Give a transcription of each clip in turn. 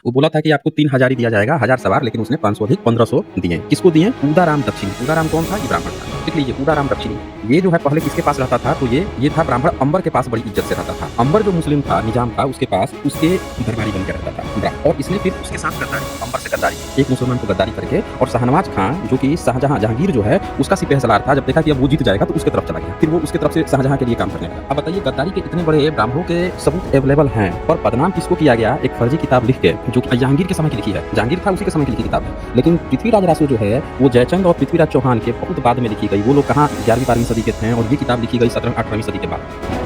वो बोला था कि आपको 3000 ही दिया जाएगा, 1000 सवार, लेकिन उसने 500 अधिक 1500 दिए। किसको दिए? उदाराम दक्षिणी। उदाराम कौन था? ये ब्राह्मण था। देख लीजिए, उदाराम दक्षिणी ये जो है पहले किसके पास रहता था? तो ये था ब्राह्मण अंबर के पास बड़ी इज्जत से रहता था। अंबर जो मुस्लिम था, निजाम था, उसके पास उसके दरबारी बन के रहता था, और इसने फिर उसके साथ गद्दारी, अंबर से गद्दारी, एक मुसलमान को गद्दारी करके, और शाहनवाज खां जो कि शाहजहां जहांगीर जो है उसका सिपह सलार था, जब देखा कि अब वो जीत जाएगा तो उसके तरफ चला गया, फिर वो उसके तरफ से शाहजहां के लिए काम करने लगा। अब बताइए, गद्दारी के इतने बड़े ब्राह्मणों के सबूत अवेलेबल हैं, और बदनाम किसको किया गया? एक फर्जी किताब लिख के, जो कि जहांगीर के समय की लिखी है। जहांगीर था उसी के समय की लिखी किताब है, लेकिन पृथ्वीराज रासो जो है वो जयचंद और पृथ्वीराज चौहान के बहुत बाद में लिखी गई। वो लोग कहाँ 11वीं-12वीं सदी के थे, और ये किताब लिखी गई 17वीं-18वीं सदी के बाद।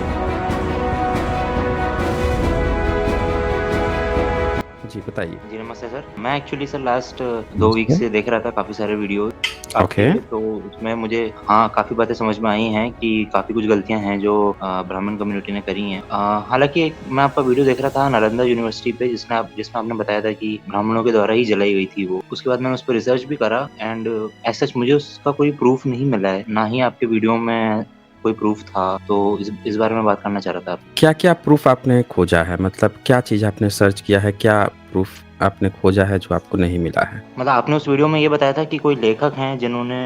जी बताइए। जी नमस्ते सर। मैं एक्चुअली सर लास्ट 2 वीक से देख रहा था काफ़ी सारे वीडियोज़ ओके। आपके, तो उसमें मुझे काफ़ी बातें समझ में आई हैं कि काफ़ी कुछ गलतियाँ हैं जो ब्राह्मण कम्युनिटी ने करी हैं। हालाँकि एक मैं आपका वीडियो देख रहा था नालंदा यूनिवर्सिटी पे, जिसमें आपने बताया था कि ब्राह्मणों के द्वारा ही जलाई गई थी वो। उसके बाद मैंने उस पे रिसर्च भी करा, एंड एज़ सच मुझे उसका कोई प्रूफ़ नहीं मिला है, ना ही आपके वीडियो में कोई प्रूफ़ था, तो इस बारे में बात करना चाह रहा था। क्या-क्या प्रूफ़ आपने खोजा है? मतलब क्या चीज़ आपने सर्च किया है? क्या प्रूफ़ आपने खोजा है जो आपको नहीं मिला है? मतलब आपने उस वीडियो में ये बताया था कि कोई लेखक हैं जिन्होंने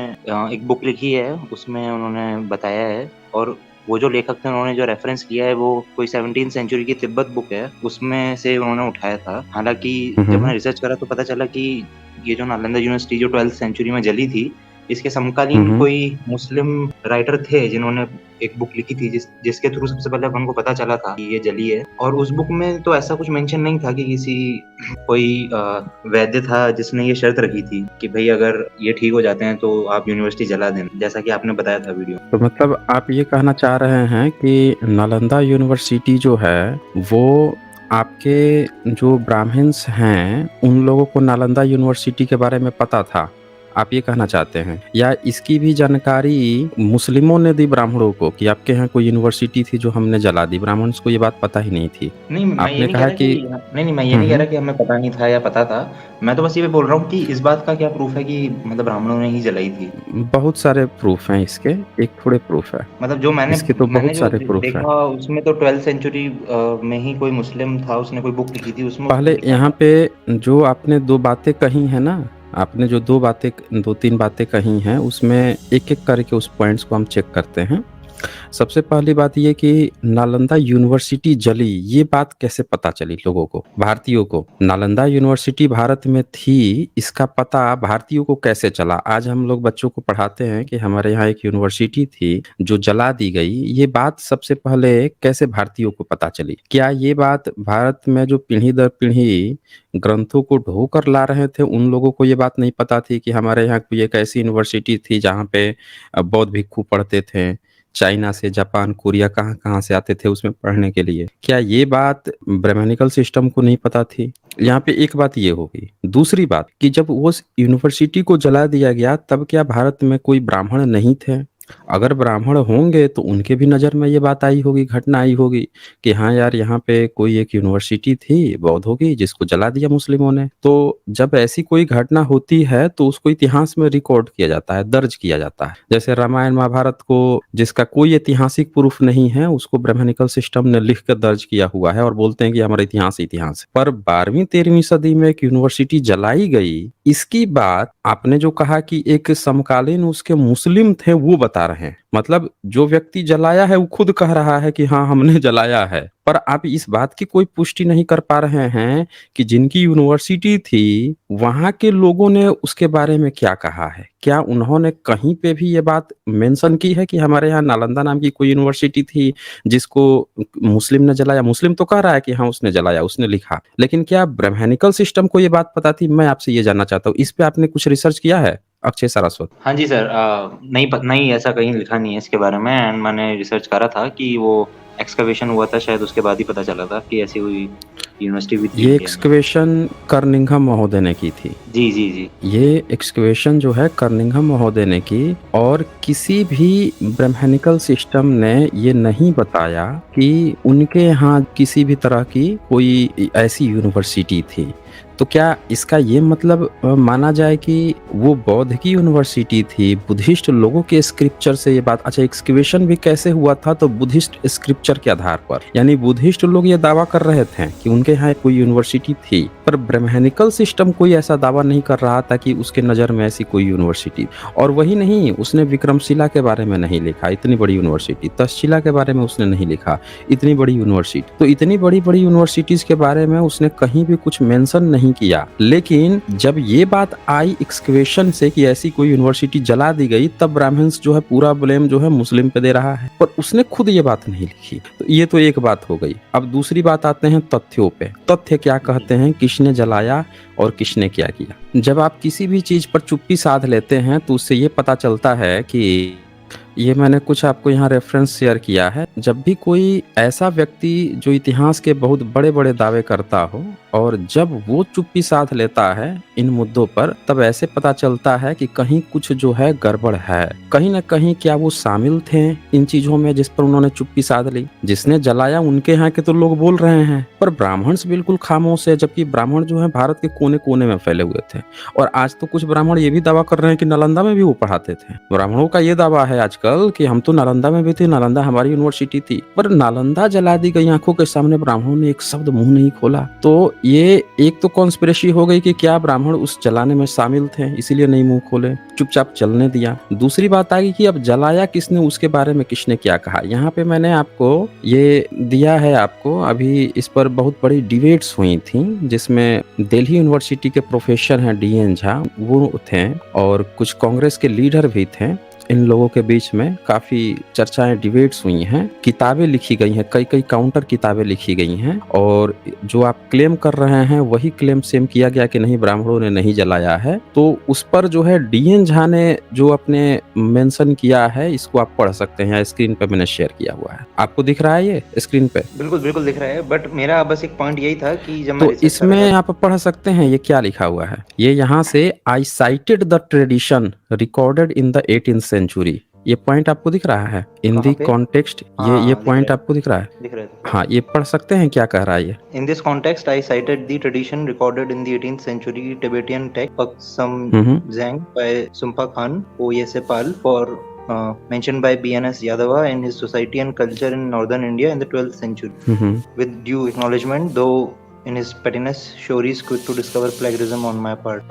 एक बुक लिखी है, उसमें उन्होंने बताया है, और वो जो लेखक थे उन्होंने जो रेफ़रेंस किया है वो कोई 17th सेंचुरी की तिब्बत बुक है, उसमें से उन्होंने उठाया था। हालाँकि हुँ, जब हुँ। मैंने रिसर्च करा तो पता चला कि ये जो नालंदा यूनिवर्सिटी जो 12th सेंचुरी में जली थी, इसके हुँ, समकालीन हुँ। कोई मुस्लिम राइटर थे जिन्होंने एक बुक लिखी थी जिसके थ्रू सबसे पहले अपन को पता चला था कि ये जली है। और उस बुक में तो ऐसा कुछ मेंशन नहीं था कि किसी कोई वैद्य था जिसने ये शर्त रखी थी कि भई अगर ये ठीक हो जाते हैं तो आप यूनिवर्सिटी जला देना, जैसा कि आपने बताया था वीडियो में। तो मतलब आप ये कहना चाह रहे हैं कि नालंदा यूनिवर्सिटी जो है, वो आपके जो ब्राह्मण्स हैं, उन लोगों को नालंदा यूनिवर्सिटी के बारे में पता था? आप ये कहना चाहते हैं? या इसकी भी जानकारी मुस्लिमों ने दी ब्राह्मणों को कि आपके यहाँ कोई यूनिवर्सिटी थी जो हमने जला दी, ब्राह्मण्स को ये बात पता ही नहीं थी? नहीं, मैं ये आपने नहीं कह कहा रहा कि कि नहीं, मैं ये हुँ, नहीं कह हुँ। रहा कि हमें पता नहीं था या पता था। मैं तो बस ये बोल रहा हूँ कि इस बात का क्या प्रूफ़ है कि मतलब ब्राह्मणों ने ही जलाई थी? बहुत सारे प्रूफ़ हैं इसके, एक थोड़े प्रूफ़ है। मतलब जो इसके तो मैंने बहुत जो सारे प्रूफ़ हैं। देखा उसमें तो 12th सेंचुरी में ही कोई मुस्लिम था, उसने कोई बुक लिखी थी, उसमें उसने पहले लिखा यहाँ था। पे जो आपने 2 बातें कही हैं ना, आपने जो 2-3 बातें कही हैं, उसमें एक-एक करके उस पॉइंट्स को हम चेक करते हैं। सबसे पहली बात ये कि नालंदा यूनिवर्सिटी जली, ये बात कैसे पता चली लोगों को, भारतीयों को? नालंदा यूनिवर्सिटी भारत में थी, इसका पता भारतीयों को कैसे चला? आज हम लोग बच्चों को पढ़ाते हैं कि हमारे यहाँ एक यूनिवर्सिटी थी, जो जला दी गई। ये बात सबसे पहले कैसे भारतीयों को पता चली? क्या ये बात भारत में जो पीढ़ी दर पीढ़ी ग्रंथों को ढो कर ला रहे थे, उन लोगों को ये बात नहीं पता थी कि हमारे यहाँ कोई एक ऐसी यूनिवर्सिटी थी जहाँ पे बौद्ध भिक्षु पढ़ते थे? चाइना से, जापान, कोरिया कहाँ-कहाँ से आते थे उसमें पढ़ने के लिए। क्या ये बात ब्राह्मणिकल सिस्टम को नहीं पता थी? यहाँ पे एक बात ये हो गई। दूसरी बात कि जब उस यूनिवर्सिटी को जला दिया गया तब क्या भारत में कोई ब्राह्मण नहीं थे? अगर ब्राह्मण होंगे तो उनके भी नज़र में ये बात आई होगी, घटना आई होगी कि हाँ यार, यहाँ पे कोई एक यूनिवर्सिटी थी बौद्धों की जिसको जला दिया मुस्लिमों ने। तो जब ऐसी कोई घटना होती है तो उसको इतिहास में रिकॉर्ड किया जाता है, दर्ज किया जाता है। जैसे रामायण महाभारत को जिसका कोई ऐतिहासिक प्रूफ नहीं है, उसको ब्राह्मणिकल सिस्टम ने लिख कर दर्ज किया हुआ है और बोलते हैं कि हमारा इतिहास इतिहास है। पर 12वीं-13वीं सदी में एक यूनिवर्सिटी जलाई गई, इसकी बात आपने जो कहा कि एक समकालीन उसके मुस्लिम थे वो बता रहे हैं। मतलब जो व्यक्ति जलाया है वो खुद कह रहा है कि हाँ, हमने जलाया है। पर आप इस बात की कोई पुष्टि नहीं कर पा रहे हैं कि जिनकी यूनिवर्सिटी थी, वहाँ के लोगों ने उसके बारे में क्या कहा है? क्या उन्होंने कहीं पे भी ये बात मेंशन की है कि हमारे यहाँ नालंदा नाम की कोई यूनिवर्सिटी थी जिसको मुस्लिम ने जलाया? मुस्लिम तो कह रहा है कि हाँ, उसने जलाया, उसने लिखा। लेकिन क्या ब्राह्मणिकल सिस्टम को ये बात पता थी? मैं आपसे ये जानना चाहता हूँ। इस पे आपने कुछ रिसर्च किया है, अक्षय सारस्वत? हाँ जी सर, नहीं ऐसा कहीं लिखा नहीं है इसके बारे में, एंड मैंने रिसर्च करा था कि वो एक्सकवेशन हुआ था, शायद उसके बाद ही पता चला था कि ऐसी कोई यूनिवर्सिटी भी थी ये इंडिया में। एक्सकवेशन कर्निंघम महोदय ने की थी। जी, जी, जी। ये एक्सकवेशन जो है कर्निंघम महोदय ने की, और किसी भी ब्राह्मणिकल सिस्टम ने ये नहीं बताया कि उनके यहाँ किसी भी तरह की कोई ऐसी यूनिवर्सिटी थी। तो क्या इसका ये मतलब माना जाए कि वो बौद्ध की यूनिवर्सिटी थी, बुद्धिस्ट लोगों के स्क्रिप्चर से ये बात, अच्छा एक्सकवेशन भी कैसे हुआ था, तो बुद्धिस्ट स्क्रिप्चर के आधार पर, यानी बुद्धिस्ट लोग ये दावा कर रहे थे कि उनके यहाँ कोई यूनिवर्सिटी थी, पर ब्रह्मनिकल सिस्टम कोई ऐसा दावा नहीं कर रहा था कि उसके नज़र में ऐसी कोई यूनिवर्सिटी। और वही नहीं, उसने विक्रमशिला के बारे में नहीं लिखा, इतनी बड़ी यूनिवर्सिटी, तक्षशिला के बारे में उसने नहीं लिखा, इतनी बड़ी यूनिवर्सिटी। तो इतनी बड़ी बड़ी यूनिवर्सिटीज के बारे में उसने कहीं भी कुछ मेंशन नहीं किया। लेकिन जब ये बात आई एक्सकवेशन से कि ऐसी कोई यूनिवर्सिटी जला दी गई, तब ब्राह्मण्स जो है पूरा ब्लेम जो है मुस्लिम पे दे रहा है, पर उसने खुद ये बात नहीं लिखी। तो ये तो एक बात हो गई। अब दूसरी बात आते हैं तथ्यों पे। तथ्य क्या कहते हैं, किसने जलाया और किसने क्या किया। जब आप किसी भी चीज पर चुप्पी साध लेते हैं तो उससे ये पता चलता है कि, ये मैंने कुछ आपको यहाँ रेफरेंस शेयर किया है, जब भी कोई ऐसा व्यक्ति जो इतिहास के बहुत बड़े बड़े दावे करता हो और जब वो चुप्पी साध लेता है इन मुद्दों पर, तब ऐसे पता चलता है कि कहीं कुछ जो है गड़बड़ है, कहीं ना कहीं क्या वो शामिल थे इन चीजों में जिस पर उन्होंने चुप्पी साध ली। जिसने जलाया उनके यहाँ के तो लोग बोल रहे हैं, पर ब्राह्मण बिल्कुल खामोश है, जबकि ब्राह्मण जो है भारत के कोने कोने में फैले हुए थे। और आज तो कुछ ब्राह्मण ये भी दावा कर रहे हैं कि नालंदा में भी वो पढ़ाते थे। ब्राह्मणों का ये दावा है आजकल कि हम तो नालंदा में भी थे, नालंदा हमारी यूनिवर्सिटी थी, पर नालंदा जला दी गई आंखों के सामने, ब्राह्मणों ने एक शब्द मुंह नहीं खोला। तो ये एक तो कॉन्स्पिरेसी हो गई कि क्या ब्राह्मण उस जलाने में शामिल थे, इसीलिए नहीं मुंह खोले, चुपचाप चलने दिया। दूसरी बात आ गई कि अब जलाया किसने, उसके बारे में किसने क्या कहा। यहाँ पे मैंने आपको ये दिया है, आपको अभी इस पर बहुत बड़ी डिबेट्स हुई थी, जिसमें दिल्ली यूनिवर्सिटी के प्रोफेसर हैं DN झा, वो थे, और कुछ कांग्रेस के लीडर भी थे। इन लोगों के बीच में काफी चर्चाएं, डिबेट्स हुई हैं, किताबें लिखी गई हैं, कई कई काउंटर किताबें लिखी गई हैं, और जो आप क्लेम कर रहे हैं वही क्लेम सेम किया गया कि नहीं ब्राह्मणों ने नहीं जलाया है। तो उस पर जो है DN झा ने जो अपने मेंशन किया है, इसको आप पढ़ सकते हैं, स्क्रीन पे मैंने शेयर किया हुआ है। आपको दिख रहा है ये स्क्रीन पे? बिल्कुल बिल्कुल दिख रहा है, बट मेरा बस एक पॉइंट यही था कि जब मैं तो रिसर्च कर इसमें रहा था, आप पढ़ सकते हैं ये क्या लिखा हुआ है। ये यहाँ से I cited the tradition recorded in the 18th century, ये पॉइंट आपको दिख रहा है इन दी कहाँ पे? कॉन्टेक्स्ट, ये हाँ, दिख पॉइंट रहा है, आपको दिख रहा है? दिख रहा है। हाँ, ये पढ़ सकते हैं क्या कह रहा है ये। In this context, I cited the tradition recorded in the 18th century Tibetan text hmm Paksam by Sumpa Khan Oyesepal for mentioned by BNS Yadava and his society and culture in northern India in the 12th century. With due acknowledgement, though in his pettiness, Shori is quick to discover plagiarism on my part.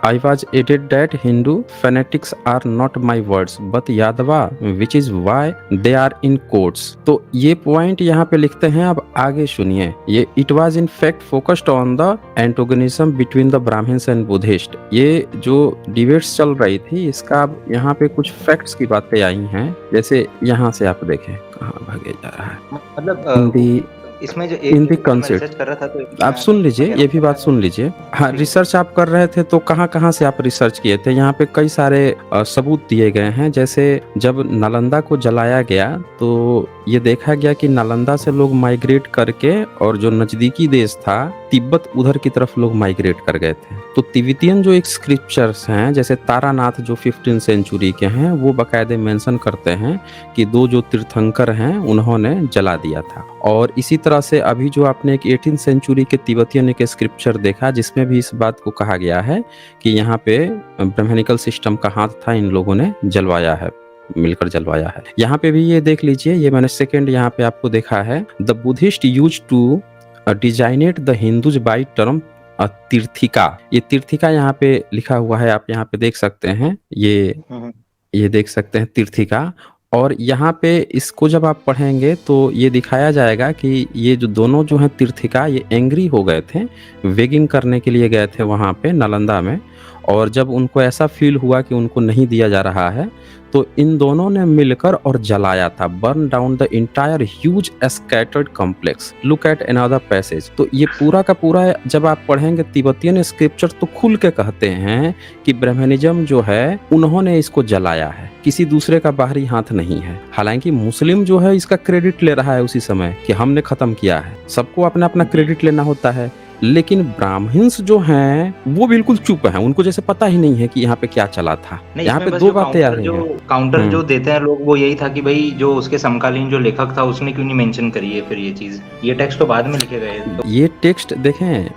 I was added that Hindu fanatics are not my words but Yadava, which is why they are in quotes। तो ये point यहाँ पे लिखते हैं, अब आगे सुनिए। ये it was in fact focused on the antagonism between the Brahmins and Buddhists। ये जो डिबेट्स चल रही थी, इसका अब यहाँ पे कुछ फैक्ट्स की बातें आई हैं, जैसे यहाँ से आप देखें कहाँ भागे जा रहा है, मतलब इसमें जो एक रिसर्च कर रहा था, तो आप सुन लीजिए, ये भी बात सुन लीजिए। हाँ, रिसर्च आप कर रहे थे तो कहाँ कहाँ से आप रिसर्च किए थे, यहाँ पे कई सारे सबूत दिए गए हैं। जैसे जब नालंदा को जलाया गया तो ये देखा गया कि नालंदा से लोग माइग्रेट करके, और जो नजदीकी देश था तिब्बत, उधर की तरफ लोग माइग्रेट कर गए थे। तो तिब्बतियन जो एक स्क्रिप्चर्स हैं, जैसे तारानाथ जो 15th सेंचुरी के हैं, वो बाकायदे मेंशन करते हैं कि 2 जो तीर्थंकर हैं उन्होंने जला दिया था। और इसी तरह से अभी जो आपने एक 18th सेंचुरी के तिब्बतियन के स्क्रिप्चर देखा, जिसमें भी इस बात को कहा गया है कि यहाँ पे ब्रह्मनिकल सिस्टम का हाथ था, इन लोगों ने जलवाया है, मिलकर जलवाया है। यहाँ पे भी ये देख लीजिए, ये मैंने सेकेंड यहाँ पे आपको देखा है, the Buddhist use to designate the Hindus by term तीर्थिका। ये तीर्थिका यहाँ पे लिखा हुआ है, आप यहाँ पे देख सकते हैं, ये देख सकते हैं तीर्थिका। और यहाँ पे इसको जब आप पढ़ेंगे तो ये दिखाया जाएगा कि ये जो दोनों जो हैं तीर्थिका, ये एंग्री हो गए थे, वेगिंग करने के लिए गए थे वहाँ पे नालंदा में, और जब उनको ऐसा फील हुआ कि उनको नहीं दिया जा रहा है, तो इन दोनों ने मिलकर और जलाया था, burn down the entire huge scattered complex, look at another passage. तो ये पूरा का पूरा जब आप पढ़ेंगे तिब्बतियन स्क्रिप्चर, तो खुल के कहते हैं कि ब्रह्मनिज्म जो है उन्होंने इसको जलाया है, किसी दूसरे का बाहरी हाथ नहीं है। हालांकि मुस्लिम जो है इसका क्रेडिट ले रहा है उसी समय कि हमने खत्म किया है, सबको अपना अपना क्रेडिट लेना होता है। लेकिन ब्राह्मण्स जो हैं वो बिल्कुल चुप हैं, उनको जैसे पता ही नहीं है कि यहाँ पे क्या चला था। यहाँ पे 2 बातें आ रही हैं। काउंटर जो देते हैं लोग, वो यही था कि भाई जो उसके समकालीन जो लेखक था उसने क्यों नहीं मेंशन करी है फिर ये चीज, ये टेक्स्ट तो बाद में लिखे गए। तो ये टेक्स्ट देखें,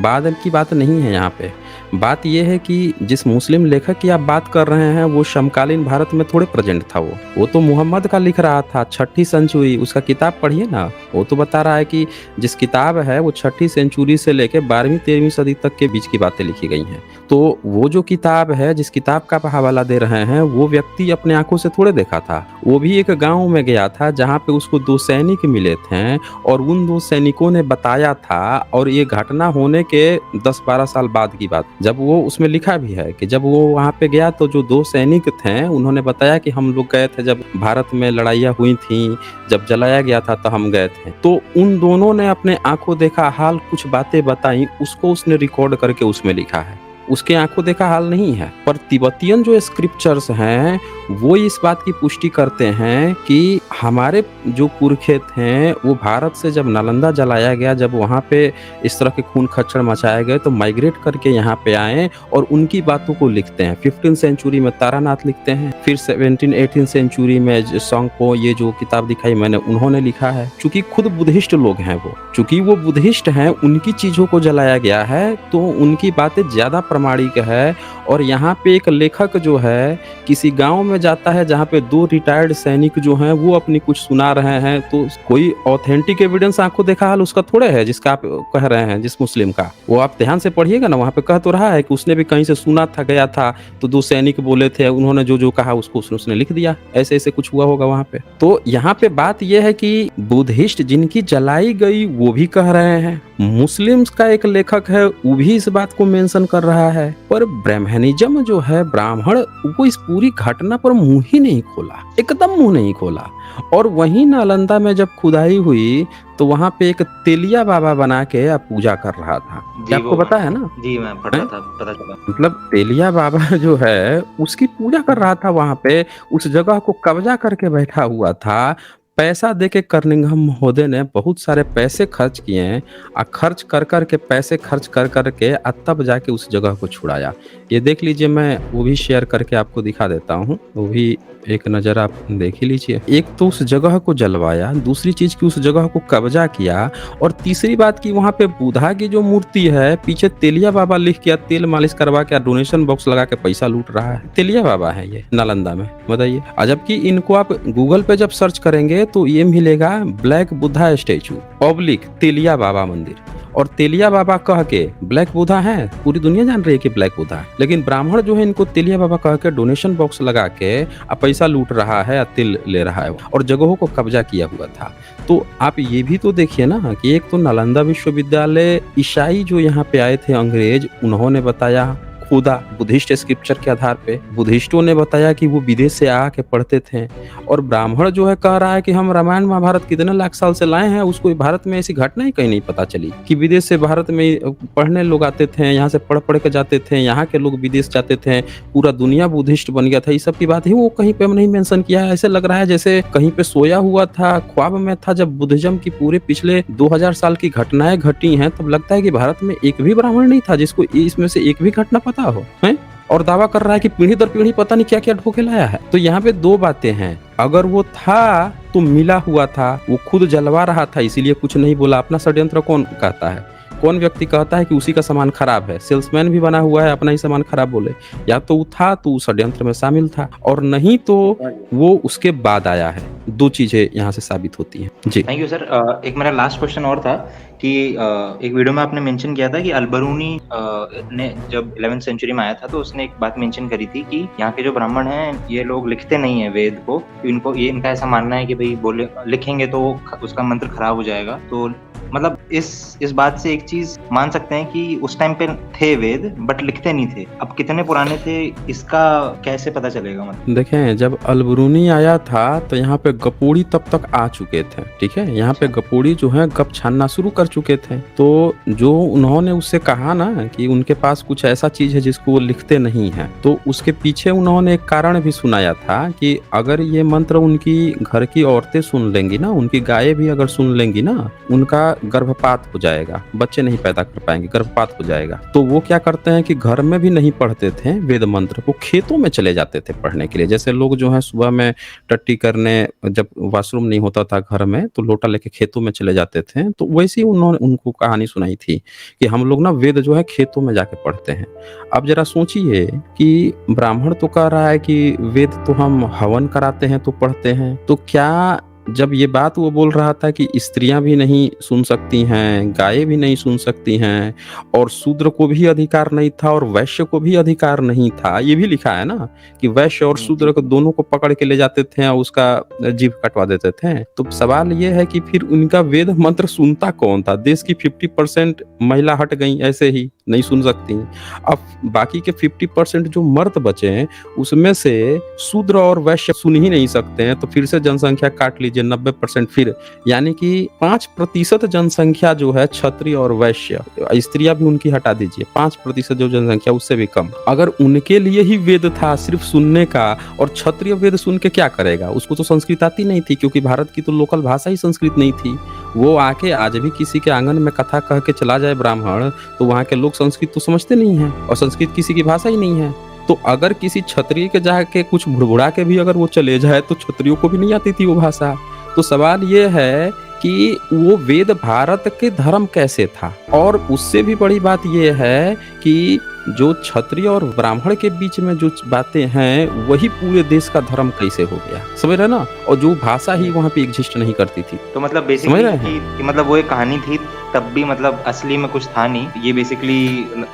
बाद की बात नहीं है यहाँ पे। बात ये है कि जिस मुस्लिम लेखक की आप बात कर रहे हैं वो समकालीन भारत में थोड़े प्रेजेंट था वो तो मोहम्मद का लिख रहा था 6ठी सेंचुरी, उसका किताब पढ़िए ना, वो तो बता रहा है कि जिस किताब है वो 6ठी सेंचुरी से लेके 12वीं-13वीं सदी तक के बीच की बातें लिखी गई हैं। तो वो जो किताब है, जिस किताब का आप हवाला दे रहे हैं, वो व्यक्ति अपने आँखों से थोड़े देखा था। वो भी एक गाँव में गया था जहाँ पे उसको 2 सैनिक मिले थे और उन 2 सैनिकों ने बताया था, और ये घटना होने के 10-12 साल बाद की बात। जब वो उसमें लिखा भी है कि जब वो वहाँ पे गया तो जो 2 सैनिक थे उन्होंने बताया कि हम लोग गए थे जब भारत में लड़ाइयाँ हुई थीं, जब जलाया गया था तो हम गए थे। तो उन दोनों ने अपने आँखों देखा हाल कुछ बातें बताई, उसको उसने रिकॉर्ड करके उसमें लिखा है। उसके आँखों देखा हाल नहीं है। पर तिब्बतियन जो स्क्रिप्चर्स हैं वो इस बात की पुष्टि करते हैं कि हमारे जो पुरखे थे वो भारत से जब नालंदा जलाया गया, जब वहाँ पे इस तरह के खून खच्चर मचाए गए तो माइग्रेट करके यहाँ पे आए और उनकी बातों को लिखते हैं। 15th सेंचुरी में तारानाथ लिखते हैं, फिर 17th-18th सेंचुरी में सांगपो, ये जो किताब दिखाई मैंने, उन्होंने लिखा है। चूंकि खुद बुद्धिस्ट लोग हैं वो, चूंकि वो बुद्धिस्ट हैं, उनकी चीजों को जलाया गया है तो उनकी बातें ज्यादा प्रमाणिक है। और यहाँ पे एक लेखक जो है किसी गांव में जाता है जहाँ पे 2 रिटायर्ड सैनिक जो हैं वो अपनी कुछ सुना रहे हैं, तो कोई ऑथेंटिक एविडेंस आंखों देखा हाल उसका थोड़े है जिसका आप कह रहे हैं, जिस मुस्लिम का। वो आप ध्यान से पढ़िएगा ना, वहाँ पे कह तो रहा है कि उसने भी कहीं से सुना था, गया था तो 2 सैनिक बोले थे, उन्होंने जो जो कहा उसको उसने लिख दिया, ऐसे ऐसे कुछ हुआ होगा वहाँ पे। तो यहाँ पे बात यह है कि बुद्धिस्ट जिनकी जलाई गई वो भी कह रहे हैं, मुस्लिम्स का एक लेखक है वो भी इस बात को मेंशन कर रहा है, पर ब्राह्मणिज्म जो है, ब्राह्मण, वो इस पूरी घटना पर मुंह ही नहीं खोला, एकदम मुंह नहीं खोला। और वहीं नालंदा में जब खुदाई हुई तो वहां पे एक तेलिया बाबा बना के पूजा कर रहा था, आपको पता है ना? जी मैं पढ़ रहा था, पता चला। मतलब तेलिया बाबा जो है उसकी पूजा कर रहा था वहां पे, उस जगह को कब्जा करके बैठा हुआ था। पैसा देके कर्निंघम महोदय ने बहुत सारे पैसे खर्च किए हैं, खर्च कर कर के पैसे खर्च कर कर के तब जाके उस जगह को छुड़ाया। ये देख लीजिए, मैं वो भी शेयर करके आपको दिखा देता हूँ, वो भी एक नज़र आप देख ही लीजिए। एक तो उस जगह को जलवाया, दूसरी चीज़ की उस जगह को कब्जा किया, और तीसरी बात की वहाँ पे बुधा की जो मूर्ति है पीछे तेलिया बाबा लिख के, तेल मालिश करवा के, डोनेशन बॉक्स लगा के पैसा लूट रहा है। तेलिया बाबा है ये नालंदा में, बताइए। जबकि इनको आप गूगल पे जब सर्च करेंगे तो ये मिलेगा ब्लैक बुद्धा स्टेचू पब्लिक तेलिया बाबा मंदिर, और तेलिया बाबा कह के ब्लैक बुद्धा है, पूरी दुनिया जान रही है कि ब्लैक बुद्धा है, लेकिन ब्राह्मण जो है इनको तेलिया बाबा कह के डोनेशन बॉक्स लगा के पैसा लूट रहा है, तिल ले रहा है और जगहों को कब्जा किया हुआ था। तो आप ये भी तो देखिए ना कि एक तो नालंदा विश्वविद्यालय, ईसाई जो यहाँ पे आए थे अंग्रेज, उन्होंने बताया खुदा बुद्धिस्ट स्क्रिप्चर के आधार पे, बुद्धिस्टों ने बताया कि वो विदेश से आके पढ़ते थे, और ब्राह्मण जो है कह रहा है कि हम रामायण महाभारत कितने लाख साल से लाए हैं, उसको भारत में ऐसी घटना ही कहीं नहीं पता चली कि विदेश से भारत में पढ़ने लोग आते थे, यहाँ से पढ़ पढ़ के जाते थे, यहाँ के लोग विदेश जाते थे, पूरा दुनिया बुद्धिस्ट बन गया था। इस सब की बात ही वो कहीं पे नहीं मेंशन किया है। ऐसे लग रहा है जैसे कहीं पे सोया हुआ था, ख्वाब में था। जब बुद्धिज्म की पूरे पिछले 2000 साल की घटनाएं घटी हैं तब लगता है कि भारत में एक भी ब्राह्मण नहीं था जिसको इसमें से एक भी घटना पता हो, हैं? और दावा कर रहा है कि पीढ़ी दर पीढ़ी पता नहीं क्या क्या ढोके लाया है। तो यहाँ पे 2 बातें हैं, अगर वो था तो मिला हुआ था, वो खुद जलवा रहा था इसीलिए कुछ नहीं बोला। अपना षड्यंत्र कौन कहता है, कौन व्यक्ति कहता है कि उसी का सामान खराब है? सेल्समैन भी बना हुआ है, अपना ही सामान खराब बोले। या तो वो था तो उस षड्यंत्र में शामिल था, और नहीं तो वो उसके बाद आया है। 2 चीजें यहाँ से साबित होती हैं। जी थैंक यू सर। एक मेरा लास्ट क्वेश्चन और था कि एक वीडियो में आपने मेंशन किया था कि अलबरूनी ने जब 11th सेंचुरी में आया था तो उसने एक बात मेंशन करी थी कि यहाँ के जो ब्राह्मण हैं ये लोग लिखते नहीं है वेद को, इनको ये इनका ऐसा मानना है कि भाई बोले लिखेंगे तो उसका मंत्र खराब हो जाएगा। तो मतलब इस बात से एक चीज मान सकते हैं कि उस टाइम पे थे वेद बट लिखते नहीं थे। अब कितने पुराने थे इसका कैसे पता चलेगा? मतलब देखें, जब अलबरूनी आया था तो यहाँ पे गपोड़ी तब तक आ चुके थे, ठीक है। यहाँ पे गपोड़ी जो है गप छानना शुरू कर चुके थे। तो जो उन्होंने उससे कहा ना कि उनके पास कुछ ऐसा चीज है जिसको वो लिखते नहीं है, तो उसके पीछे उन्होंने एक कारण भी सुनाया था कि अगर ये मंत्र उनकी घर की औरतें सुन लेंगी ना, उनकी गायें भी अगर सुन लेंगी ना, उनका गर्भपात हो जाएगा, बच्चे नहीं पैदा कर पाएँगे, गर्भपात हो जाएगा। तो वो क्या करते हैं कि घर में भी नहीं पढ़ते थे वेद मंत्र, वो खेतों में चले जाते थे पढ़ने के लिए। जैसे लोग जो हैं सुबह में टट्टी करने, जब वॉशरूम नहीं होता था घर में, तो लोटा लेके खेतों में चले जाते थे। तो वैसे ही उन्होंने उनको कहानी सुनाई थी कि हम लोग ना वेद जो है खेतों में जाके पढ़ते हैं। अब ज़रा सोचिए कि ब्राह्मण तो कह रहा है कि वेद तो हम हवन कराते हैं तो पढ़ते हैं, तो क्या जब ये बात वो बोल रहा था कि स्त्रियाँ भी नहीं सुन सकती हैं, गायें भी नहीं सुन सकती हैं और शूद्र को भी अधिकार नहीं था और वैश्य को भी अधिकार नहीं था, ये भी लिखा है ना कि वैश्य और जी। शूद्र को दोनों को पकड़ के ले जाते थे और उसका जीभ कटवा देते थे। तो सवाल ये है कि फिर उनका वेद मंत्र सुनता कौन था? देश की 50% महिला हट गई ऐसे ही, नहीं सुन सकती। अब बाकी के 50% जो मर्द बचे हैं, उसमें से शूद्र और वैश्य सुन ही नहीं सकते हैं, तो फिर से जनसंख्या काट लीजिए 90%, फिर यानी कि 5% जनसंख्या जो है क्षत्रिय और वैश्य, स्त्रियां भी उनकी हटा दीजिए, 5% जो जनसंख्या उससे भी कम, अगर उनके लिए ही वेद था सिर्फ सुनने का, और क्षत्रिय वेद सुन के क्या करेगा? उसको तो संस्कृत आती नहीं थी, क्योंकि भारत की तो लोकल भाषा ही संस्कृत नहीं थी। वो आके आज भी किसी के आंगन में कथा कह के चला जाए ब्राह्मण, तो वहाँ के लोग संस्कृत तो समझते नहीं हैं, और संस्कृत किसी की भाषा ही नहीं है। तो अगर किसी क्षत्रिय के जाके कुछ भुड़भुड़ा के भी अगर वो चले जाए, तो क्षत्रियों को भी नहीं आती थी वो भाषा। तो सवाल ये है कि वो वेद भारत के धर्म कैसे था? और उससे भी बड़ी बात ये है कि जो क्षत्रिय और ब्राह्मण के बीच में जो बातें हैं, वही पूरे देश का धर्म कैसे हो गया, समझ रहे ना? और जो भाषा ही वहाँ पे एग्जिस्ट नहीं करती थी। तो मतलब समझ बेसिकली रहे हैं? कि मतलब वो एक कहानी थी, तब भी मतलब असली में कुछ था नहीं। ये बेसिकली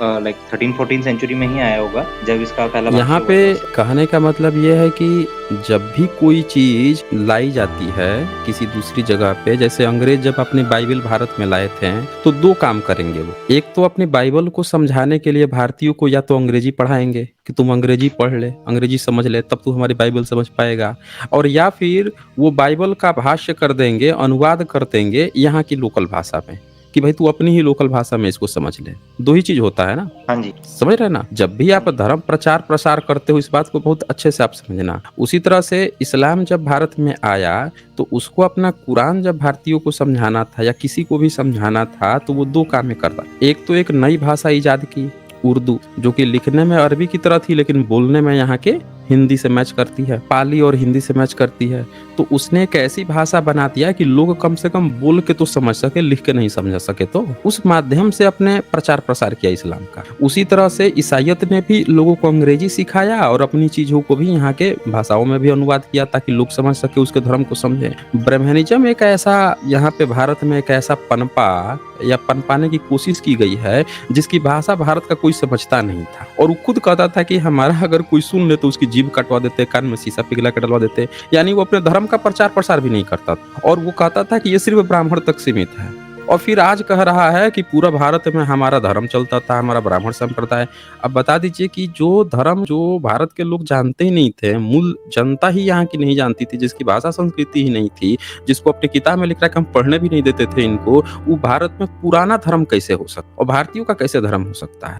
लाइक 13-14 सेंचुरी में ही आया होगा, जब इसका पहला यहाँ भाष्य पे हुआ था। कहने का मतलब ये है कि जब भी कोई चीज लाई जाती है किसी दूसरी जगह पे, जैसे अंग्रेज जब अपनी बाइबल भारत में लाए थे, तो दो काम करेंगे वो। एक तो अपनी बाइबल को समझाने के लिए भारतीयों को या तो अंग्रेजी पढ़ाएंगे कि तुम अंग्रेजी पढ़ ले, अंग्रेजी समझ ले, तब तू हमारी बाइबल समझ पाएगा, और या फिर वो बाइबल का भाष्य कर देंगे, अनुवाद कर देंगे यहाँ की लोकल भाषा में कि भाई तू अपनी ही लोकल भाषा में इसको समझ ले। दो ही चीज होता है ना, हाँ जी। समझ रहे हैं ना? जब भी आप धर्म प्रचार प्रसार करते हो, इस बात को बहुत अच्छे से आप समझना। उसी तरह से इस्लाम जब भारत में आया, तो उसको अपना कुरान जब भारतीयों को समझाना था या किसी को भी समझाना था, तो वो दो काम में करता। एक तो एक नई भाषा इजाद की, उर्दू, जो कि लिखने में अरबी की तरह थी लेकिन बोलने में यहाँ के हिंदी से मैच करती है, पाली और हिंदी से मैच करती है। तो उसने एक ऐसी भाषा बना दिया कि लोग कम से कम बोल के तो समझ सके, लिख के नहीं समझ सके, तो उस माध्यम से अपने प्रचार प्रसार किया इस्लाम का। उसी तरह से ईसाइयत ने भी लोगों को अंग्रेजी सिखाया और अपनी चीजों को भी यहाँ के भाषाओं में भी अनुवाद किया ताकि लोग समझ सके, उसके धर्म को समझे। ब्रह्मनिज्म एक ऐसा, यहाँ पे भारत में एक ऐसा पनपा या पनपाने की कोशिश की गई है जिसकी भाषा भारत का कोई समझता नहीं था, और वो खुद कहता था कि हमारा अगर कोई सुन ले तो उसकी जीभ कटवा देते, कान में शीशा पिघला के डलवा देते। यानी वो अपने धर्म का प्रचार प्रसार भी नहीं करता था, और वो कहता था कि ये सिर्फ ब्राह्मण तक सीमित है। और फिर आज कह रहा है कि पूरा भारत में हमारा धर्म चलता था, हमारा ब्राह्मण संप्रदाय। अब बता दीजिए कि जो धर्म जो भारत के लोग जानते ही नहीं थे, मूल जनता ही यहाँ की नहीं जानती थी, जिसकी भाषा संस्कृति ही नहीं थी, जिसको अपनी किताब में लिख रहा है कि हम पढ़ने भी नहीं देते थे इनको, वो भारत में पुराना धर्म कैसे हो सकता और भारतीयों का कैसे धर्म हो सकता है?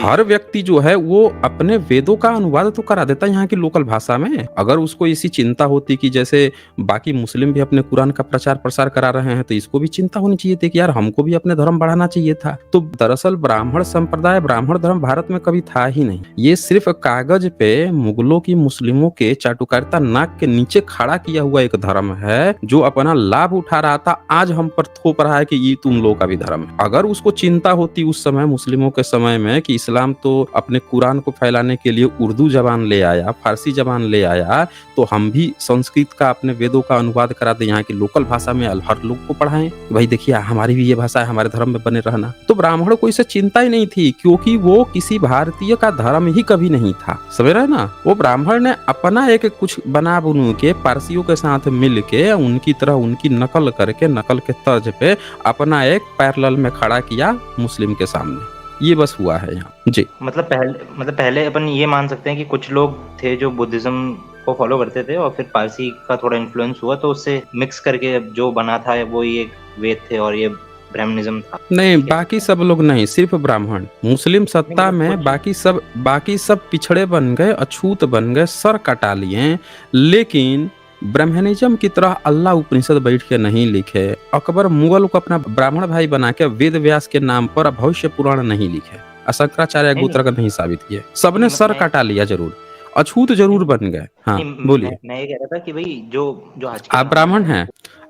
हर व्यक्ति जो है वो अपने वेदों का अनुवाद तो करा देता है यहाँ की लोकल भाषा में। अगर उसको इसी चिंता होती कि जैसे बाकी मुस्लिम भी अपने कुरान का प्रचार प्रसार करा रहे हैं, तो इसको भी चिंता होनी चाहिए थी कि यार हमको भी अपने धर्म बढ़ाना चाहिए था। तो दरअसल ब्राह्मण संप्रदाय, ब्राह्मण धर्म भारत में कभी था ही नहीं। ये सिर्फ कागज पे मुगलों की, मुस्लिमों के चाटुकारिता नाक के नीचे खड़ा किया हुआ एक धर्म है जो अपना लाभ उठा रहा था, आज हम पर थोप रहा है कि ये तुम लोगों का भी धर्म है। अगर उसको चिंता होती उस समय मुस्लिमों के समय में कि इस्लाम तो अपने कुरान को फैलाने के लिए उर्दू जबान ले आया, फारसी जबान ले आया, तो हम भी संस्कृत का, अपने वेदों का अनुवाद करा दे, यहाँ की लोकल भाषा में हर लोग को पढ़ाएं, भाई देखिए हमारी भी ये भाषा है, हमारे धर्म में बने रहना। तो ब्राह्मण को इससे चिंता ही नहीं थी, क्योंकि वो किसी भारतीय का धर्म ही कभी नहीं था, समझ रहे ना? वो ब्राह्मण ने अपना एक कुछ बना बुनू के पारसियों के साथ मिल के उनकी तरह उनकी नकल करके, नकल के तर्ज पे अपना एक पैरेलल में खड़ा किया मुस्लिम के सामने। ये बस हुआ है यहाँ जी। मतलब पहले अपन ये मान सकते हैं कि कुछ लोग थे जो बुद्धिज्म को फॉलो करते थे, और फिर पारसी का थोड़ा इन्फ्लुएंस हुआ, तो उससे मिक्स करके जो बना था वो ये वेद थे और ये ब्राह्मणिज्म था। नहीं, बाकी सब लोग नहीं, सिर्फ ब्राह्मण। मुस्लिम सत्ता में बाकी सब पिछड़े बन गए, अछूत बन गए, सर कटा लिए। लेकिन ब्राह्मणिज्म की तरह अल्लाह उपनिषद बैठ के नहीं लिखे, अकबर मुगल को अपना ब्राह्मण भाई बना के वेद व्यास के नाम पर भविष्य पुराण नहीं लिखे, शंकराचार्य नहीं, गोत्र का नहीं साबित किए, सबने नहीं, सर मैं कटा लिया जरूर, अछूत जरूर बन गए। हाँ नहीं, बोलिए। मैं ये कह रहा था कि भाई जो जो आज के आप ब्राह्मण ब्राह्मण हैं हैं?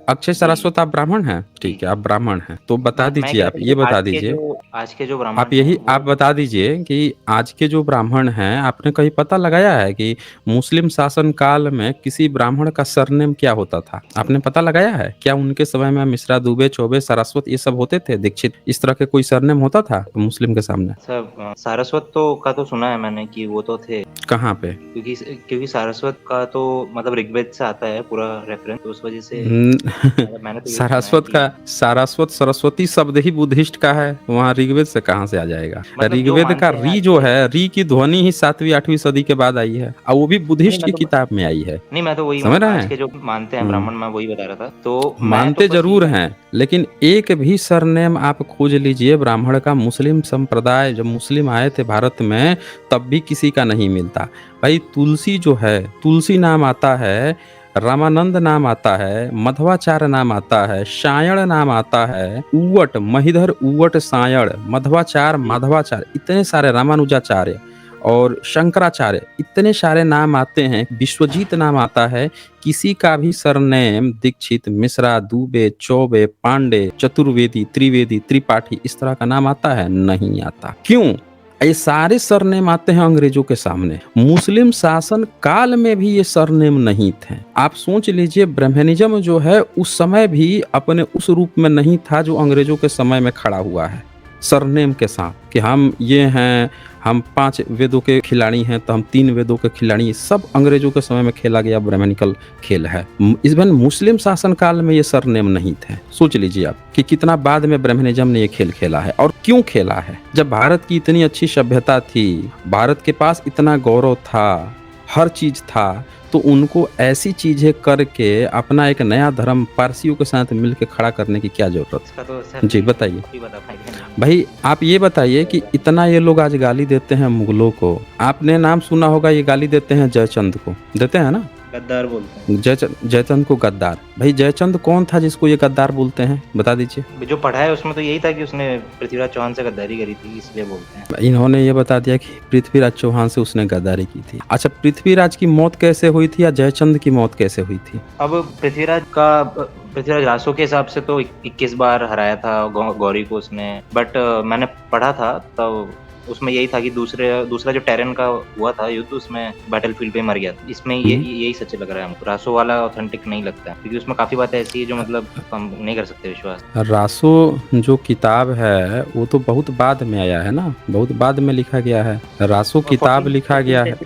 अक्षय जी, सरस्वत आप ब्राह्मण हैं? जी। ठीक है, आप ब्राह्मण हैं। तो बता मैं दीजिए, कह आप रहा था ये कि बता दीजिए, आज के जो ब्राह्मण आप हैं यही वो आप बता दीजिए कि आज के जो ब्राह्मण हैं, आपने कहीं पता लगाया है कि मुस्लिम शासन काल में किसी ब्राह्मण का सरनेम क्या होता था? आपने पता लगाया है? क्या उनके समय में मिश्रा, दुबे, चौबे, सारस्वत ये सब होते थे? दीक्षित, इस तरह के कोई सरनेम होता था मुस्लिम के सामने? सब सारस्वत तो का तो सुना है मैंने कि वो तो थे, कहाँ पे? क्योंकि सारस्वत का तो मतलब ऋग्वेद से आता है पूरा रेफरेंस, तो उस वजह से न- मतलब मैंने तो यही सुना है सारस्वत कि का सारस्वत सरस्वती शब्द ही बुद्धिस्ट का है, वहाँ ऋग्वेद से कहाँ से आ जाएगा? मतलब जो ऋग्वेद का मानते हैं री आज जो के है, री की ध्वनि ही 7वीं 8वीं सदी के बाद आई है, और वो भी नहीं बुद्धिस्ट मैं की तो किताब में आई है। नहीं मैं तो वही समझ रहे आज हैं? के जो मानते हैं हम्म। ब्राह्मण, मैं वही बता रहा था, तो मैं तो मानते बस जरूर हैं, लेकिन एक भी सरनेम आप खोज लीजिए ब्राह्मण का, मुस्लिम संप्रदाय जब मुस्लिम आए थे भारत में तब भी किसी का नहीं मिलता। भाई तुलसी जो है, तुलसी नाम आता है, रामानंद नाम आता है, मध्वाचार्य नाम आता है, सायण नाम आता है, उवट, महिधर उवट सायण, मध्वाचार्य जी माधवाचार्य, इतने सारे, रामानुजाचार्य और शंकराचार्य, इतने सारे नाम आते हैं, विश्वजीत नाम आता है। किसी का भी सरनेम दीक्षित, मिश्रा, दुबे, चौबे, पांडे, चतुर्वेदी, त्रिवेदी, त्रिपाठी इस तरह का नाम आता है? नहीं आता। क्यों? ये सारे सरनेम आते हैं अंग्रेजों के सामने। मुस्लिम शासन काल में भी ये सरनेम नहीं थे। आप सोच लीजिए, ब्राह्मणिज्म जो है उस समय भी अपने उस रूप में नहीं था जो अंग्रेजों के समय में खड़ा हुआ है सरनेम के साथ, कि हम ये हैं, हम 5 वेदों के खिलाड़ी हैं तो हम 3 वेदों के खिलाड़ी, सब अंग्रेजों के समय में खेला गया ब्राह्मणिकल खेल है। इवन मुस्लिम शासन काल में ये सरनेम नहीं थे। सोच लीजिए आप कि कितना बाद में ब्राह्मणिज्म ने ये खेल खेला है, और क्यों खेला है। जब भारत की इतनी अच्छी सभ्यता थी, भारत के पास इतना गौरव था, हर चीज था, तो उनको ऐसी चीजें करके अपना एक नया धर्म पारसियों के साथ मिलकर खड़ा करने की क्या जरूरत? इसका तो सर जी बताइए। कोई बता पाएगा नहीं। भाई आप ये बताइए कि इतना ये लोग आज गाली देते हैं मुगलों को, आपने नाम सुना होगा, ये गाली देते हैं जयचंद को, देते हैं ना? गद्दार बोलते हैं। जयचंद को गद्दार। भाई जयचंद कौन था जिसको ये गद्दार बोलते हैं, बता दीजिए। जो पढ़ा है उसमें तो यही था कि उसने पृथ्वीराज चौहान से गद्दारी करी थी, इसलिए बोलते हैं। इन्होंने ये बता दिया कि पृथ्वीराज चौहान से उसने गद्दारी की थी। अच्छा, पृथ्वीराज की मौत कैसे हुई थी या जयचंद की मौत कैसे हुई थी? अब पृथ्वीराज रासो के हिसाब से तो 21 बार हराया था गौरी को उसने, बट मैंने पढ़ा था तब उसमें यही था कि दूसरा जो टेरन का हुआ था युद्ध, उसमें बैटलफील्ड पे मर गया था। इसमें यही सच लग रहा है हमको, रासो वाला ऑथेंटिक नहीं लगता है, क्योंकि उसमें काफी बातें ऐसी है जो मतलब हम नहीं कर सकते विश्वास। रासो जो किताब है वो तो बहुत बाद में आया है ना, बहुत बाद में लिखा गया है। रासो किताब लिखा गया है,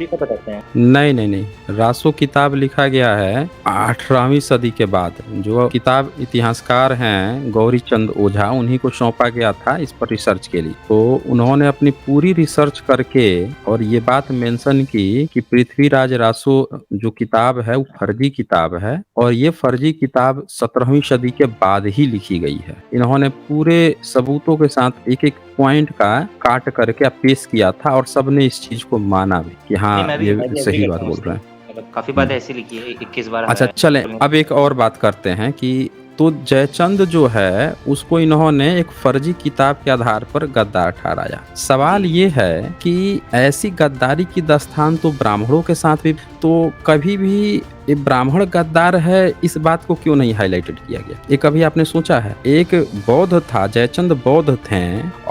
नहीं नहीं नहीं, रासो किताब लिखा गया है 18वीं सदी के बाद। जो किताब इतिहासकार हैं गौरी चंद ओझा, उन्हीं को सौंपा गया था इस पर रिसर्च के लिए। तो उन्होंने अपनी पूरी रिसर्च करके और ये बात मेंशन की कि पृथ्वीराज रासो जो किताब है वो फर्जी किताब है, और ये फर्जी किताब 17वीं सदी के बाद ही लिखी गई है। इन्होंने पूरे सबूतों के साथ एक एक पॉइंट का काट करके पेश किया था, और सबने इस चीज को माना भी कि हाँ ये सही बात बोल रहे हैं। काफी बात ऐसी लिखी है 21 बार। अच्छा चलें, अब एक और बात करते हैं कि तो जयचंद जो है उसको इन्होंने एक फर्जी किताब के आधार पर गद्दार ठहराया। सवाल ये है कि ऐसी गद्दारी की दास्तान तो ब्राह्मणों के साथ भी, तो कभी भी ये ब्राह्मण गद्दार है इस बात को क्यों नहीं हाईलाइटेड किया गया? ये कभी आपने सोचा है? एक बौद्ध था, जयचंद बौद्ध थे,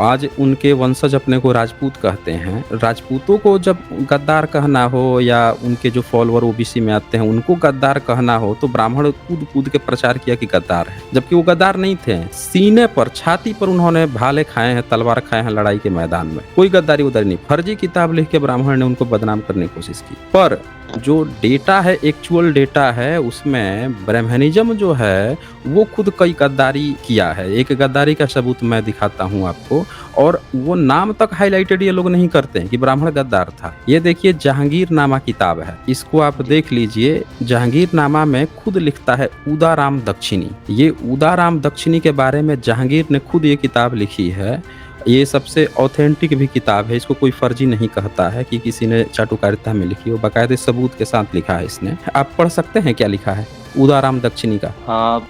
आज उनके वंशज अपने को राजपूत कहते हैं। राजपूतों को जब गद्दार कहना हो या उनके जो फॉलोअर ओबीसी में आते हैं उनको गद्दार कहना हो, तो ब्राह्मण कूद कूद के प्रचार किया कि गद्दार है, जबकि वो गद्दार नहीं थे। सीने पर, छाती पर उन्होंने भाले खाए हैं, तलवार खाए हैं लड़ाई के मैदान में। कोई गद्दारी उदारी नहीं, फर्जी किताब लिख के ब्राह्मण ने उनको बदनाम करने की कोशिश की। पर जो डेटा है, एक्चुअल डेटा है, उसमें ब्राह्मणिज्म जो है वो खुद कई गद्दारी किया है। एक गद्दारी का सबूत मैं दिखाता हूँ आपको, और वो नाम तक हाईलाइटेड ये लोग नहीं करते हैं कि ब्राह्मण गद्दार था। ये देखिए, जहांगीर नामा किताब है, इसको आप देख लीजिए। जहांगीर नामा में खुद लिखता है उदाराम दक्षिणी। ये उदाराम दक्षिणी के बारे में जहांगीर ने खुद ये किताब लिखी है। ये सबसे ऑथेंटिक भी किताब है, इसको कोई फर्जी नहीं कहता है कि किसी ने चाटुकारिता में लिखी हो, बाकायदे सबूत के साथ लिखा है इसने। आप पढ़ सकते हैं क्या लिखा है उदाराम दक्षिणी का?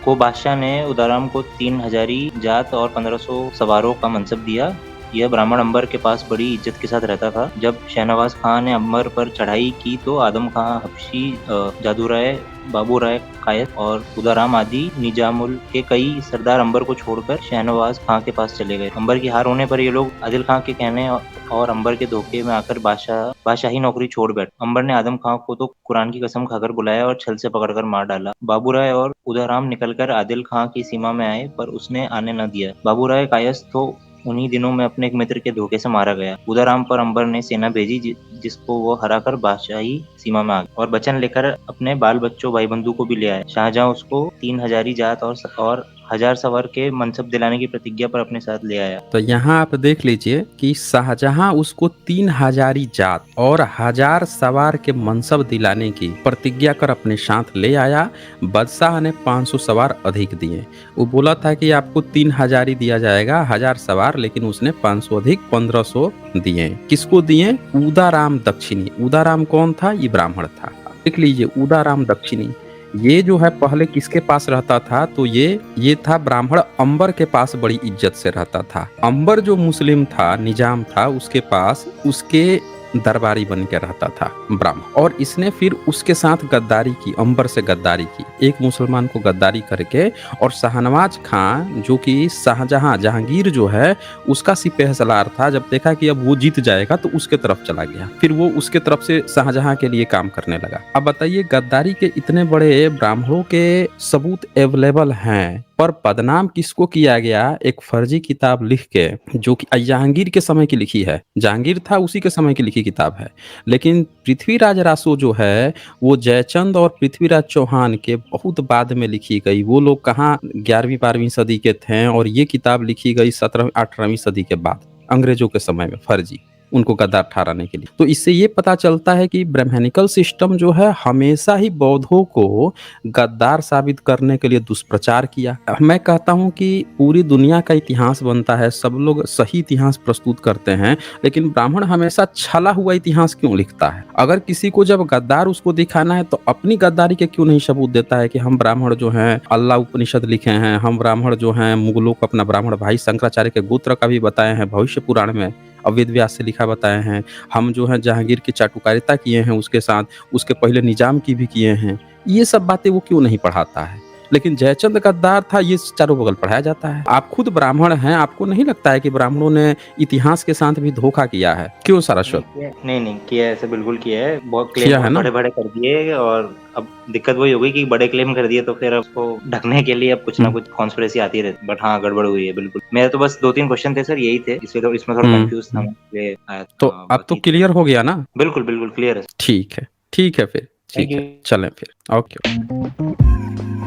को बादशाह ने उदाराम को 3 हजारी जात और 1500 सवारों का मनसब दिया। यह ब्राह्मण अंबर के पास बड़ी इज्जत के साथ रहता था। जब शहनवाज खां ने अंबर पर चढ़ाई की तो आदम खां, हबशी, जादू राय, बाबू राय कायत और उदाराम आदि निजामुल के कई सरदार अंबर को छोड़कर शहनवाज खां के पास चले गए। अंबर की हार होने पर ये लोग आदिल खां के कहने और अंबर के धोखे में आकर बादशाही नौकरी छोड़ बैठे। अंबर ने आदम खां को तो कुरान की कसम खाकर बुलाया और छल से पकड़कर मार डाला। बाबू राय और उदाराम निकलकर आदिल खां की सीमा में आए पर उसने आने न दिया। बाबू राय कायस्थ तो उन्हीं दिनों में अपने एक मित्र के धोखे से मारा गया। उदाराम पर अंबर ने सेना भेजी जिसको वो हराकर बादशाही सीमा में आ गया और वचन लेकर अपने बाल बच्चों भाई बंधु को भी ले आया। शाहजहां उसको 3 हजारी जात और 1000 सवार के मनसब दिलाने की प्रतिज्ञा पर अपने साथ ले आया। तो यहाँ आप देख लीजिए कि शाहजहां उसको 3 हजारी जात और 1000 सवार के मनसब दिलाने की प्रतिज्ञा कर अपने साथ ले आया। बादशाह ने 500 सवार अधिक दिए। वो बोला था कि आपको 3 हजारी दिया जाएगा, 1000 सवार, लेकिन उसने 500 अधिक 1500 दिए। किसको दिए? उदाराम दक्षिणी। उदाराम कौन था? ये ब्राह्मण था। देख लीजिए उदाराम दक्षिणी ये जो है पहले किसके पास रहता था? तो ये था ब्राह्मण अंबर के पास बड़ी इज्जत से रहता था। अंबर जो मुस्लिम था, निजाम था, उसके पास उसके दरबारी बन के रहता था ब्राह्मण। और इसने फिर उसके साथ गद्दारी की, अंबर से गद्दारी की, एक मुसलमान को गद्दारी करके। और शाहनवाज खां जो कि शाहजहां, जहांगीर जो है उसका सिपहसालार था, जब देखा कि अब वो जीत जाएगा तो उसके तरफ चला गया। फिर वो उसके तरफ से शाहजहां के लिए काम करने लगा। अब बताइए गद्दारी के इतने बड़े ब्राह्मणों के सबूत अवेलेबल हैं, पर बदनाम किसको किया गया? एक फर्जी किताब लिख के, जो कि जहांगीर के समय की लिखी है। जहांगीर था उसी के समय की लिखी किताब है। लेकिन पृथ्वीराज रासो जो है वो जयचंद और पृथ्वीराज चौहान के बहुत बाद में लिखी गई। वो लोग कहाँ 11वीं 12वीं सदी के थे, और ये किताब लिखी गई 17वीं 18वीं सदी के बाद, अंग्रेजों के समय में, फर्जी, उनको गद्दार ठहराने के लिए। तो इससे ये पता चलता है कि ब्राह्मणिकल सिस्टम जो है हमेशा ही बौद्धों को गद्दार साबित करने के लिए दुष्प्रचार किया। मैं कहता हूं कि पूरी दुनिया का इतिहास बनता है, सब लोग सही इतिहास प्रस्तुत करते हैं, लेकिन ब्राह्मण हमेशा छला हुआ इतिहास क्यों लिखता है? अगर किसी को जब गद्दार उसको दिखाना है तो अपनी गद्दारी के क्यों नहीं सबूत देता है कि हम ब्राह्मण जो हैं अल्लाह उपनिषद लिखे हैं, हम ब्राह्मण जो हैं मुगलों को अपना ब्राह्मण भाई शंकराचार्य के गोत्र का भी बताए हैं भविष्य पुराण में, अवेद व्यास से लिखा बताए हैं, हम जो है जहांगीर की चाटुकारिता किए हैं उसके साथ, उसके पहले निजाम की भी किए हैं। ये सब बातें वो क्यों नहीं पढ़ाता है? लेकिन जयचंद गद्दार था, ये चारों बगल पढ़ाया जाता है। आप खुद ब्राह्मण हैं, आपको नहीं लगता है कि ब्राह्मणों ने इतिहास के साथ भी धोखा किया है? क्यों सारस्वत? नहीं किया, ऐसे बिल्कुल किया है। बहुत किया है क्लेम ना? बड़े-बड़े कर दिए और अब दिक्कत वही हो गई कि बड़े क्लेम कर दिए तो फिर उसको ढकने के लिए अब कुछ ना कुछ कॉन्स्पिरेसी आती रहती। बट हाँ, गड़बड़ हुई है बिल्कुल। मेरे तो बस 2-3 क्वेश्चन थे सर, यही थे। इसमें थोड़ा कंफ्यूज था मैं, इसलिए आया तो था। अब तो बाकी क्लियर हो गया ना? बिल्कुल क्लियर है। ठीक है, ठीक है फिर, थैंक ठीक यू। है, चलें फिर। ओके।